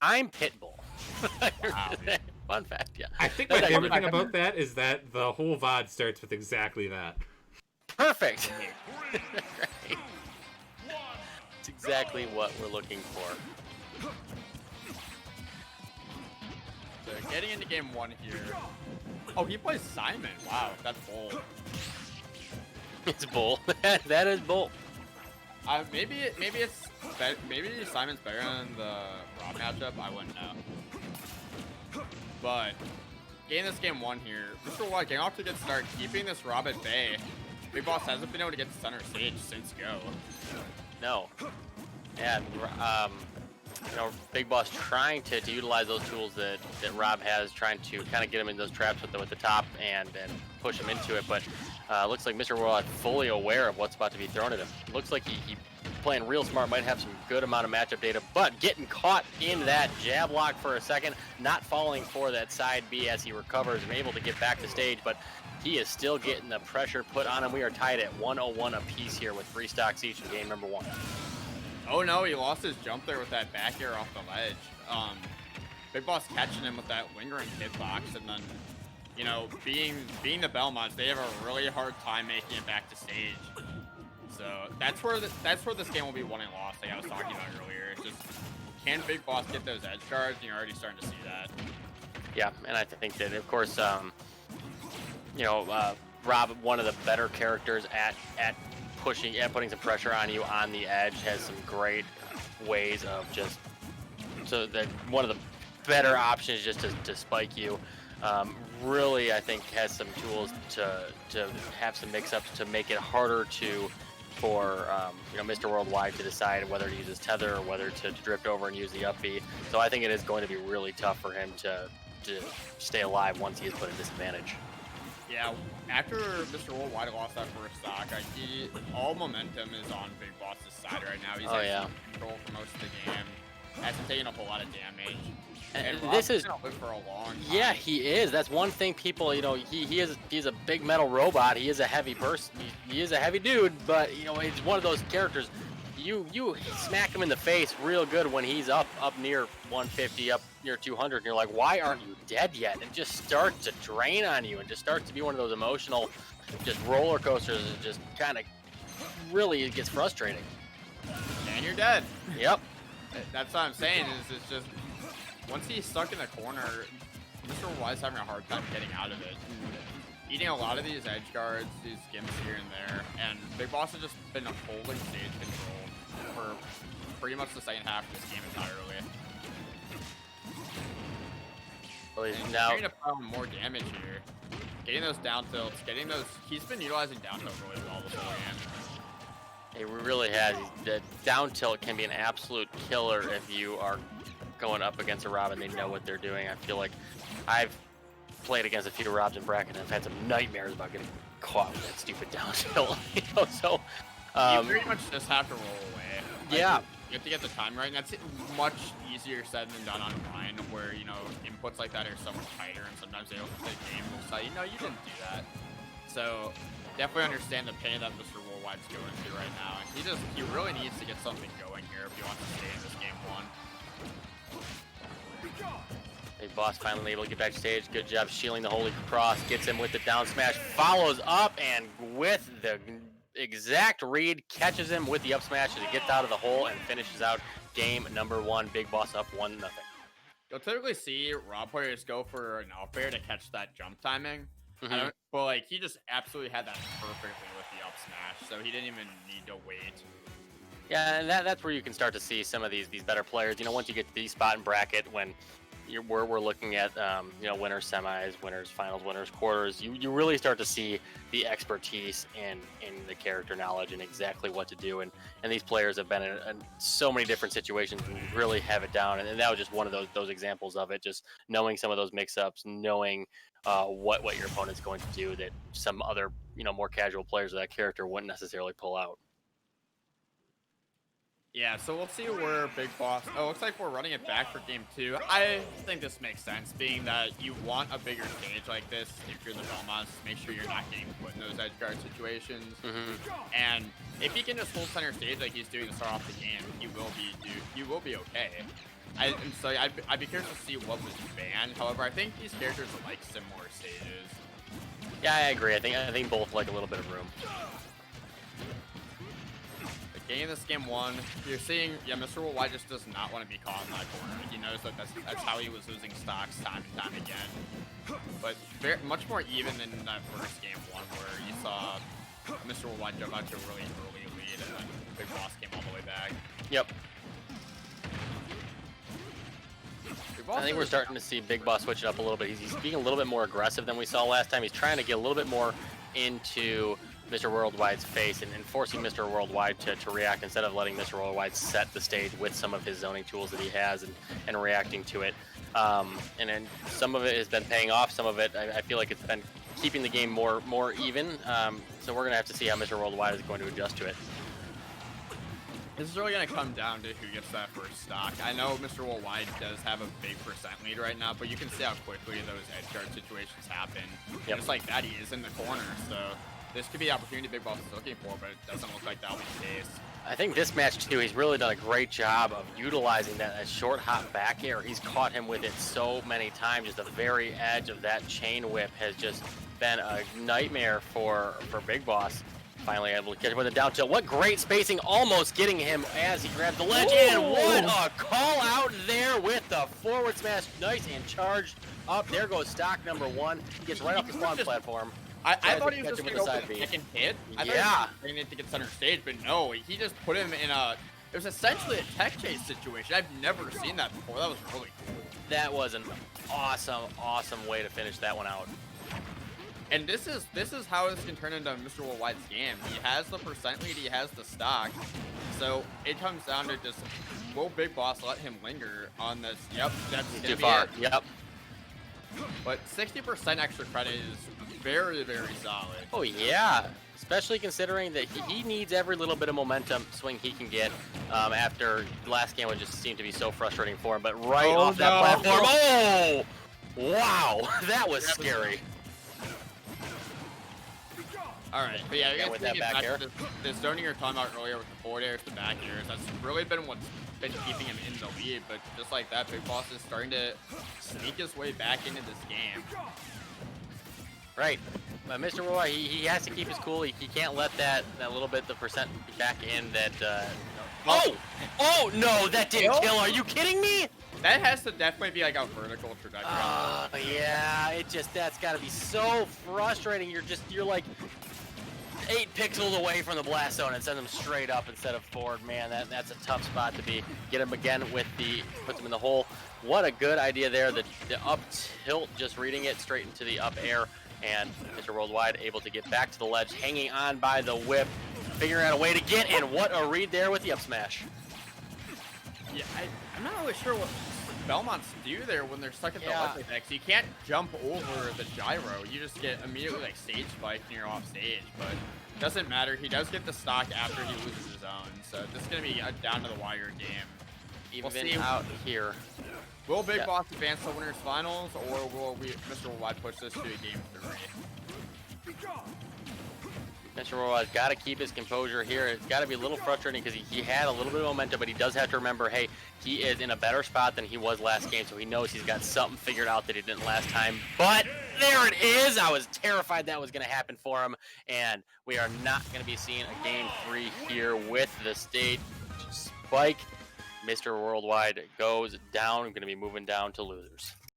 I'm Pitbull. Wow. Fun fact, yeah. I think my favorite thing about that is that the whole VOD starts with exactly that. Perfect. Right. It's exactly what we're looking for. So getting into game 1 here. Oh, he plays Simon. Wow, that's bold. It's Bull. That is Bull. Maybe Simon's better than the Rob matchup. I wouldn't know. But getting this game 1 here, Mr.Worldwide getting off to a good start, keeping this Rob at bay. Big Boss hasn't been able to get to center stage since go. No. Yeah, Big Boss trying to utilize those tools that Rob has, trying to kind of get him in those traps with the top and push him into it. But looks like Mr. Worldwide fully aware of what's about to be thrown at him. Looks like he playing real smart, might have some good amount of matchup data, but getting caught in that jab lock for a second, not falling for that side B as he recovers and able to get back to stage, but he is still getting the pressure put on him. We are tied at 101 apiece here with 3 stocks each in game number 1. Oh no, he lost his jump there with that back air off the ledge. Big Boss catching him with that lingering hitbox, and then, you know, being the Belmonts, they have a really hard time making it back to stage. So that's where this game will be won and lost, like I was talking about earlier. It's just, can Big Boss get those edge guards? And you're already starting to see that. Yeah, and I think that, of course, Rob, one of the better characters at putting some pressure on you on the edge, has some great ways of just, so that one of the better options just to spike you. Really, I think has some tools to have some mix-ups to make it harder for Mr. Worldwide to decide whether to use his tether or whether to drift over and use the up B. So I think it is going to be really tough for him to stay alive once he is put at disadvantage. Yeah, after Mr. Worldwide lost that first stock, all momentum is on Big Boss's side right now. He's in control for most of the game. Hasn't taken up a lot of damage. And this is gonna live for a long time. Yeah, he is. That's one thing people, he's a big metal robot. He is a heavy person. He is a heavy dude, but he's one of those characters. You smack him in the face real good when he's up near 150, up near 200, and you're like, why aren't you dead yet? And just starts to drain on you and just starts to be one of those emotional just roller coasters. It just kind of really gets frustrating. And you're dead. Yep. That's what I'm saying, is it's just, once he's stuck in the corner, Mr. Worldwide's having a hard time getting out of it. Eating a lot of these edge guards, these gimps here and there, and Big Boss has just been holding stage control for pretty much the second half of this game entirely. Well, he's trying to pile more damage here. Getting those down tilts, he's been utilizing down tilt really well this whole game. He really has. The down tilt can be an absolute killer if you are going up against a Rob and they know what they're doing. I feel like I've played against a few Robs in bracket and I've had some nightmares about getting caught with that stupid down tilt. So you pretty much just have to roll away. Yeah. You have to get the time right, and that's much easier said than done online, where, inputs like that are so much tighter, and sometimes the game will say, no, you didn't do that. So definitely understand the pain that Mr. Worldwide's going through right now, and he really needs to get something going here if he wants to stay in this game 1. Big Boss finally able to get back stage. Good job shielding the Holy Cross. Gets him with the down smash. Follows up and with the exact read, catches him with the up smash as he gets out of the hole and finishes out game number 1. Big Boss up 1-0. You'll typically see Rob players go for an up air to catch that jump timing. But he just absolutely had that perfectly with the up smash, so he didn't even need to wait. Yeah, and that's where you can start to see some of these better players. Once you get to the spot in bracket when we're looking at winners semis, winners finals, winners quarters, you really start to see the expertise in the character knowledge and exactly what to do. And these players have been in so many different situations and really have it down. And that was just one of those examples of it. Just knowing some of those mix-ups, knowing what your opponent's going to do that some other more casual players of that character wouldn't necessarily pull out. Yeah, so we'll see where Big Boss... Oh, looks like we're running it back for game 2. I think this makes sense, being that you want a bigger stage like this if you're the Belmonts. Make sure you're not getting put in those edge guard situations. And if he can just hold center stage like he's doing to start off the game, you will be okay. I'd be curious to see what was banned. However, I think these characters like similar stages. Yeah, I agree. I think both like a little bit of room. Getting this game one, you're seeing, yeah, Mr. Worldwide just does not want to be caught in that corner. He knows that that's how he was losing stocks time and time again. But much more even than that first game one where you saw Mr. Worldwide jump out to a really early lead and then Big Boss came all the way back. Yep. I think we're starting to see Big Boss switch it up a little bit. He's being a little bit more aggressive than we saw last time. He's trying to get a little bit more into Mr. Worldwide's face and forcing Mr. Worldwide to react instead of letting Mr. Worldwide set the stage with some of his zoning tools that he has and reacting to it. And then some of it has been paying off. Some of it, I feel like it's been keeping the game more even. So we're going to have to see how Mr. Worldwide is going to adjust to it. This is really going to come down to who gets that first stock. I know Mr. Worldwide does have a big percent lead right now, but you can see how quickly those edge guard situations happen. Yep. Just like that, he is in the corner, so this could be the opportunity Big Boss is looking for, but it doesn't look like that'll be the case. I think this match, too, he's really done a great job of utilizing that short hop back air. He's caught him with it so many times. Just the very edge of that chain whip has just been a nightmare for Big Boss. Finally able to catch him with a down tilt. What great spacing, almost getting him as he grabs the ledge. Ooh. And what a call out there with the forward smash. Nice and charged up. There goes stock number one. He gets right off the spawn platform. I thought he was just going to go for the second hit. I thought he was bringing it to get center stage, but no, he just put him in a... It was essentially a tech chase situation. I've never seen that before. That was really cool. That was an awesome way to finish that one out. And this is how this can turn into Mr. Worldwide's game. He has the percent lead, he has the stock. So it comes down to just, will Big Boss let him linger on this? Yep, that's too far. Yep. But 60% extra credit is very, very solid. Oh yeah, especially considering that he needs every little bit of momentum swing he can get after last game would just seem to be so frustrating for him. But off that platform, oh, wow, that was scary. All right, but yeah, with that back air. The zoning you're talking about earlier with the forward airs, the back airs, that's really been what's been keeping him in the lead. But just like that, Big Boss is starting to sneak his way back into this game. Right, but Mr. Worldwide, he has to keep his cool. He can't let that little bit, the percent back in that. Oh no, that didn't kill. Are you kidding me? That has to definitely be like a vertical trajectory. Yeah, that's got to be so frustrating. You're like 8 pixels away from the blast zone and send them straight up instead of forward. Man, that's a tough spot to be. Get him again with puts him in the hole. What a good idea there. The up tilt, just reading it straight into the up air. And Mr. Worldwide able to get back to the ledge, hanging on by the whip, figuring out a way to get in. What a read there with the up smash. Yeah, I'm not really sure what Belmonts do there when they're stuck at the ledge like that. You can't jump over the gyro. You just get immediately like stage spike and you're off stage. But it doesn't matter. He does get the stock after he loses his own. So this is going to be a down to the wire game. Even out here. Will Big Boss advance to winners finals, or will Mr. Worldwide push this to a game 3? Mr. Worldwide's got to keep his composure here. It's got to be a little frustrating because he had a little bit of momentum, but he does have to remember, hey, he is in a better spot than he was last game, so he knows he's got something figured out that he didn't last time. But there it is. I was terrified that was going to happen for him, and we are not going to be seeing a game 3 here with the stage spike. Mr. Worldwide goes down. Going to be moving down to losers.